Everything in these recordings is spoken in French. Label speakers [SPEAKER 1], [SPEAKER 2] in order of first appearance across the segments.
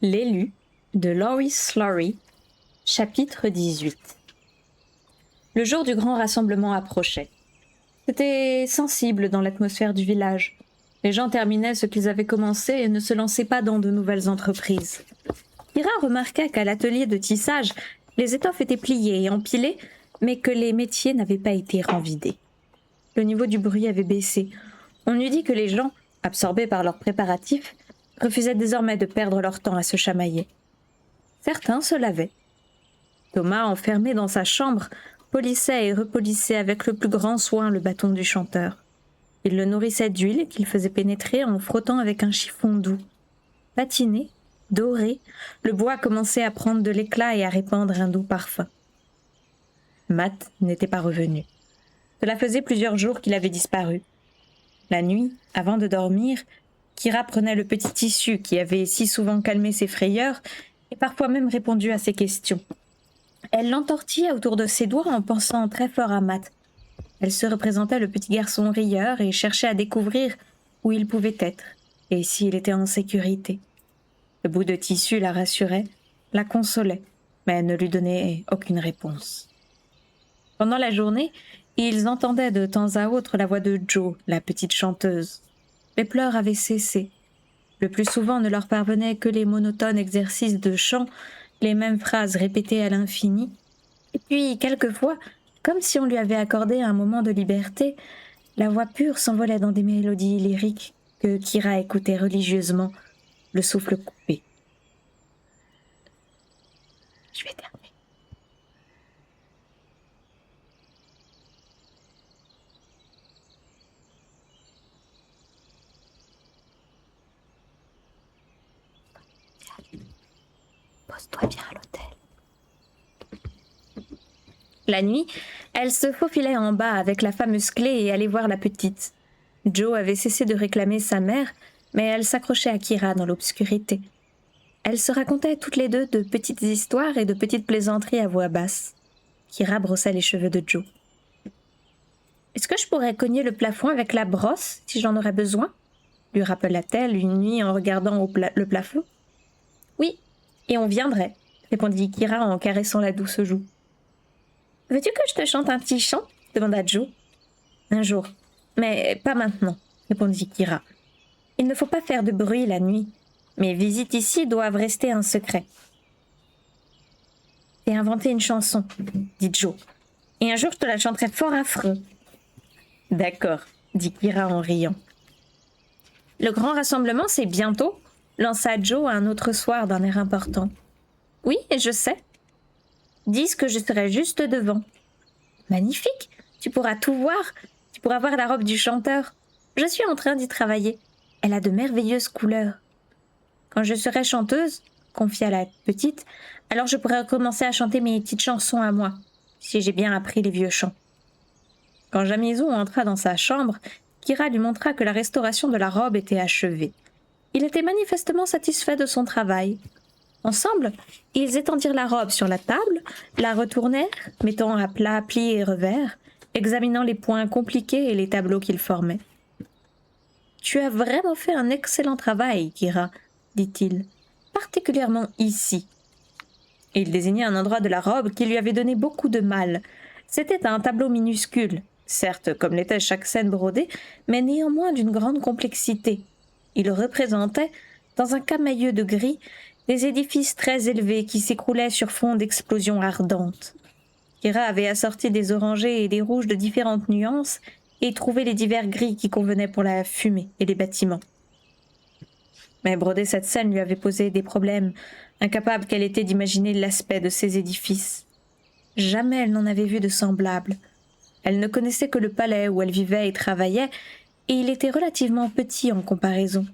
[SPEAKER 1] L'élu de Lois Lowry, chapitre 18. Le jour du grand rassemblement approchait. C'était sensible dans l'atmosphère du village. Les gens terminaient ce qu'ils avaient commencé et ne se lançaient pas dans de nouvelles entreprises. Kira remarqua qu'à l'atelier de tissage, les étoffes étaient pliées et empilées, mais que les métiers n'avaient pas été renvidés. Le niveau du bruit avait baissé. On eût dit que les gens, absorbés par leurs préparatifs, refusaient désormais de perdre leur temps à se chamailler. Certains se lavaient. Thomas, enfermé dans sa chambre, polissait et repolissait avec le plus grand soin le bâton du chanteur. Il le nourrissait d'huile qu'il faisait pénétrer en frottant avec un chiffon doux. Patiné, doré, le bois commençait à prendre de l'éclat et à répandre un doux parfum. Matt n'était pas revenu. Cela faisait plusieurs jours qu'il avait disparu. La nuit, avant de dormir, Kira prenait le petit tissu qui avait si souvent calmé ses frayeurs et parfois même répondu à ses questions. Elle l'entortillait autour de ses doigts en pensant très fort à Matt. Elle se représentait le petit garçon rieur et cherchait à découvrir où il pouvait être et s'il était en sécurité. Le bout de tissu la rassurait, la consolait, mais ne lui donnait aucune réponse. Pendant la journée, ils entendaient de temps à autre la voix de Jo, la petite chanteuse. Les pleurs avaient cessé. Le plus souvent ne leur parvenaient que les monotones exercices de chant, les mêmes phrases répétées à l'infini. Et puis, quelquefois, comme si on lui avait accordé un moment de liberté, la voix pure s'envolait dans des mélodies lyriques que Kira écoutait religieusement, le souffle coupé. Je vais terminer. Pose-toi bien à l'hôtel. La nuit, elle se faufilait en bas avec la fameuse clé et allait voir la petite. Jo avait cessé de réclamer sa mère, mais elle s'accrochait à Kira dans l'obscurité. Elles se racontaient toutes les deux de petites histoires et de petites plaisanteries à voix basse. Kira brossait les cheveux de Jo. « Est-ce que je pourrais cogner le plafond avec la brosse si j'en aurais besoin ?» lui rappela-t-elle une nuit en regardant le plafond. « Oui, et on viendrait, » répondit Kira en caressant la douce joue. « Veux-tu que je te chante un petit chant ?» demanda Jo. « Un jour, mais pas maintenant, » répondit Kira. « Il ne faut pas faire de bruit la nuit. Mes visites ici doivent rester un secret. »« J'ai inventé une chanson, » dit Jo. « Et un jour je te la chanterai fort affreux. »« D'accord, » dit Kira en riant. « Le grand rassemblement, c'est bientôt ?» lança Jo un autre soir d'un air important. « Oui, je sais. » « Dis que je serai juste devant. »« Magnifique, tu pourras tout voir. Tu pourras voir la robe du chanteur. Je suis en train d'y travailler. Elle a de merveilleuses couleurs. » « Quand je serai chanteuse, » confia la petite, « alors je pourrai recommencer à chanter mes petites chansons à moi, si j'ai bien appris les vieux chants. » Quand Jamison entra dans sa chambre, Kira lui montra que la restauration de la robe était achevée. Il était manifestement satisfait de son travail. Ensemble, ils étendirent la robe sur la table, la retournèrent, mettant à plat plis et revers, examinant les points compliqués et les tableaux qu'ils formaient. « Tu as vraiment fait un excellent travail, Kira, » dit-il, « particulièrement ici. » Et il désignait un endroit de la robe qui lui avait donné beaucoup de mal. C'était un tableau minuscule, certes comme l'était chaque scène brodée, mais néanmoins d'une grande complexité. Il représentait, dans un camailleux de gris, des édifices très élevés qui s'écroulaient sur fond d'explosions ardentes. Kira avait assorti des orangés et des rouges de différentes nuances et trouvé les divers gris qui convenaient pour la fumée et les bâtiments. Mais broder cette scène lui avait posé des problèmes, incapable qu'elle était d'imaginer l'aspect de ces édifices. Jamais elle n'en avait vu de semblable. Elle ne connaissait que le palais où elle vivait et travaillait, et il était relativement petit en comparaison.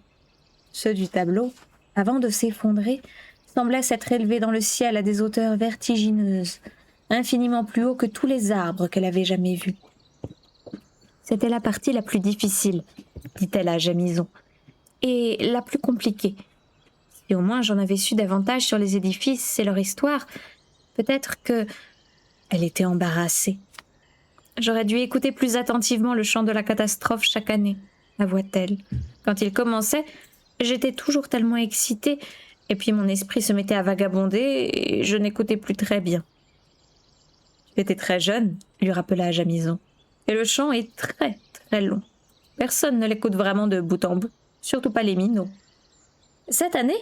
[SPEAKER 1] Ceux du tableau, avant de s'effondrer, semblaient s'être élevés dans le ciel à des hauteurs vertigineuses, infiniment plus haut que tous les arbres qu'elle avait jamais vus. C'était la partie la plus difficile, dit-elle à Jamison, et la plus compliquée. Si au moins j'en avais su davantage sur les édifices et leur histoire, peut-être que... Elle était embarrassée. J'aurais dû écouter plus attentivement le chant de la catastrophe chaque année, avoua-t-elle. Quand il commençait, j'étais toujours tellement excitée, Et puis mon esprit se mettait à vagabonder et je n'écoutais plus très bien. Tu étais très jeune, lui rappela Jamison. Et le chant est très, très long. Personne ne l'écoute vraiment de bout en bout, surtout pas les minots. Cette année,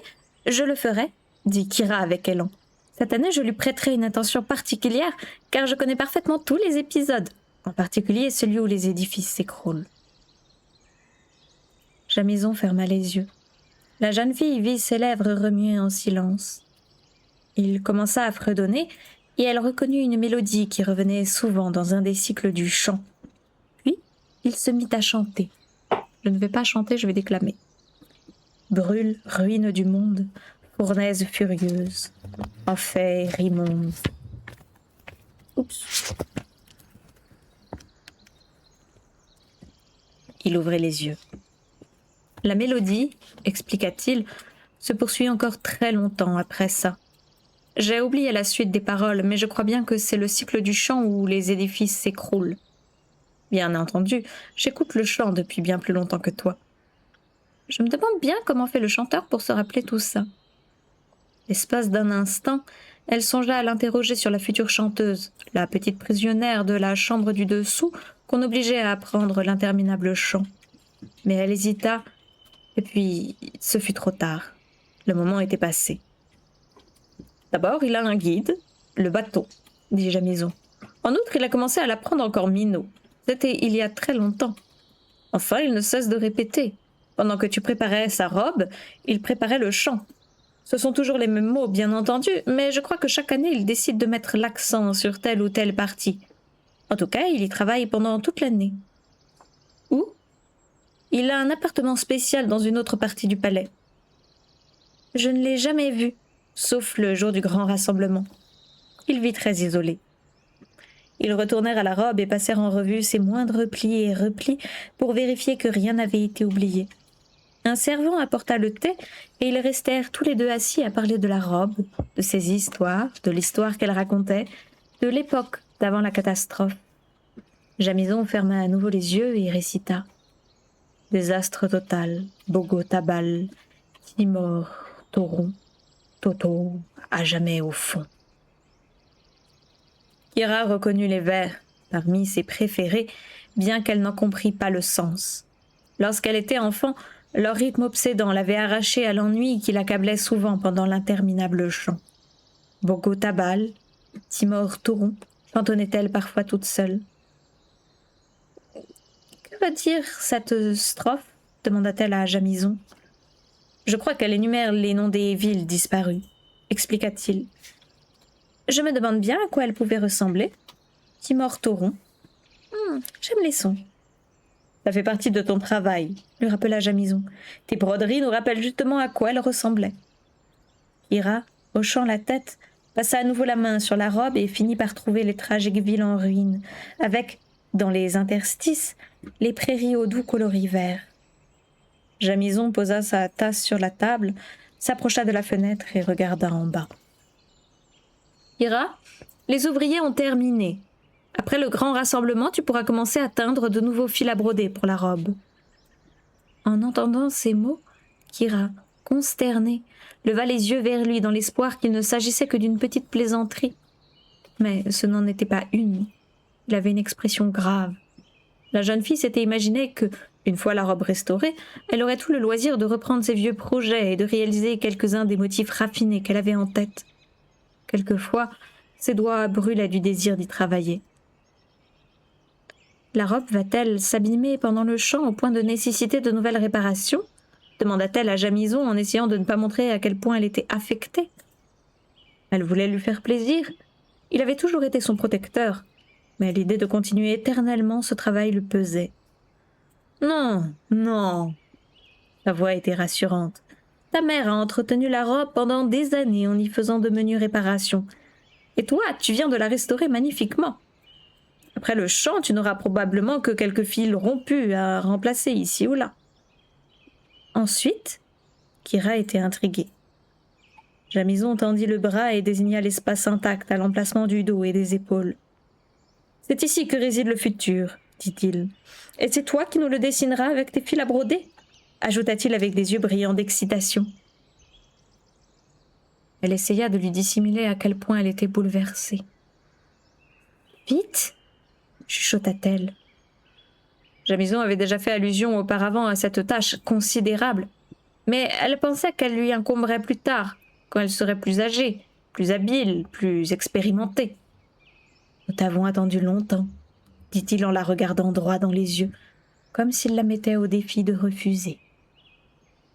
[SPEAKER 1] je le ferai, dit Kira avec élan. Cette année, je lui prêterai une attention particulière, car je connais parfaitement tous les épisodes, en particulier celui où les édifices s'écroulent. Jamison ferma les yeux. La jeune fille vit ses lèvres remuer en silence. Il commença à fredonner, et elle reconnut une mélodie qui revenait souvent dans un des cycles du chant. Puis, il se mit à chanter. Je ne vais pas chanter, je vais déclamer. Brûle, ruine du monde, fournaise furieuse, enfer immonde. Oups. Il ouvrait les yeux. La mélodie, expliqua-t-il, se poursuit encore très longtemps après ça. J'ai oublié la suite des paroles, mais je crois bien que c'est le cycle du chant où les édifices s'écroulent. Bien entendu, j'écoute le chant depuis bien plus longtemps que toi. Je me demande bien comment fait le chanteur pour se rappeler tout ça. L'espace d'un instant, elle songea à l'interroger sur la future chanteuse, la petite prisonnière de la chambre du dessous qu'on obligeait à apprendre l'interminable chant. Mais elle hésita, et puis ce fut trop tard. Le moment était passé. D'abord, il a un guide, le bateau, dit Jamison. En outre, il a commencé à l'apprendre encore minot. C'était il y a très longtemps. Enfin, il ne cesse de répéter. Pendant que tu préparais sa robe, il préparait le chant. Ce sont toujours les mêmes mots, bien entendu, mais je crois que chaque année, il décide de mettre l'accent sur telle ou telle partie. En tout cas, il y travaille pendant toute l'année. Où ? Il a un appartement spécial dans une autre partie du palais. Je ne l'ai jamais vu, sauf le jour du grand rassemblement. Il vit très isolé. Ils retournèrent à la robe et passèrent en revue ses moindres plis et replis pour vérifier que rien n'avait été oublié. Un servant apporta le thé et ils restèrent tous les deux assis à parler de la robe, de ses histoires, de l'histoire qu'elle racontait, de l'époque d'avant la catastrophe. Jamison ferma à nouveau les yeux et récita. Désastre total, Bogo Tabal, Timor, Toron, Toto, à jamais au fond. Kira reconnut les vers, parmi ses préférés, bien qu'elle n'en comprît pas le sens. Lorsqu'elle était enfant, leur rythme obsédant l'avait arrachée à l'ennui qui l'accablait souvent pendant l'interminable chant. Bogo Tabal, Timor Toron, chantonnait-elle parfois toute seule. Que veut dire cette strophe demanda-t-elle à Jamison. Je crois qu'elle énumère les noms des villes disparues, expliqua-t-il. Je me demande bien à quoi elle pouvait ressembler. Timor Toron. J'aime les sons. Ça fait partie de ton travail, lui rappela Jamison. Tes broderies nous rappellent justement à quoi elle ressemblait. Kira, hochant la tête, passa à nouveau la main sur la robe et finit par trouver les tragiques villes en ruine, avec, dans les interstices, les prairies aux doux coloris verts. Jamison posa sa tasse sur la table, s'approcha de la fenêtre et regarda en bas. Kira, les ouvriers ont terminé. Après le grand rassemblement, tu pourras commencer à teindre de nouveaux fils à broder pour la robe. En entendant ces mots, Kira, consternée, leva les yeux vers lui dans l'espoir qu'il ne s'agissait que d'une petite plaisanterie. Mais ce n'en était pas une. Il avait une expression grave. La jeune fille s'était imaginé que, une fois la robe restaurée, elle aurait tout le loisir de reprendre ses vieux projets et de réaliser quelques-uns des motifs raffinés qu'elle avait en tête. Quelquefois, ses doigts brûlaient du désir d'y travailler. La robe va-t-elle s'abîmer pendant le chant au point de nécessiter de nouvelles réparations ? Demanda-t-elle à Jamison en essayant de ne pas montrer à quel point elle était affectée. Elle voulait lui faire plaisir. Il avait toujours été son protecteur, mais l'idée de continuer éternellement ce travail le pesait. Non, non. Sa voix était rassurante. Ta mère a entretenu la robe pendant des années en y faisant de menues réparations. Et toi, tu viens de la restaurer magnifiquement. Après le chant, tu n'auras probablement que quelques fils rompus à remplacer ici ou là. Ensuite, Kira était intriguée. Jamison tendit le bras et désigna l'espace intact à l'emplacement du dos et des épaules. « C'est ici que réside le futur, dit-il. Et c'est toi qui nous le dessineras avec tes fils à broder ?» ajouta-t-il avec des yeux brillants d'excitation. Elle essaya de lui dissimuler à quel point elle était bouleversée. « Vite !» chuchota-t-elle. Jamison avait déjà fait allusion auparavant à cette tâche considérable, mais elle pensait qu'elle lui incomberait plus tard, quand elle serait plus âgée, plus habile, plus expérimentée. « Nous t'avons attendu longtemps, » dit-il en la regardant droit dans les yeux, comme s'il la mettait au défi de refuser.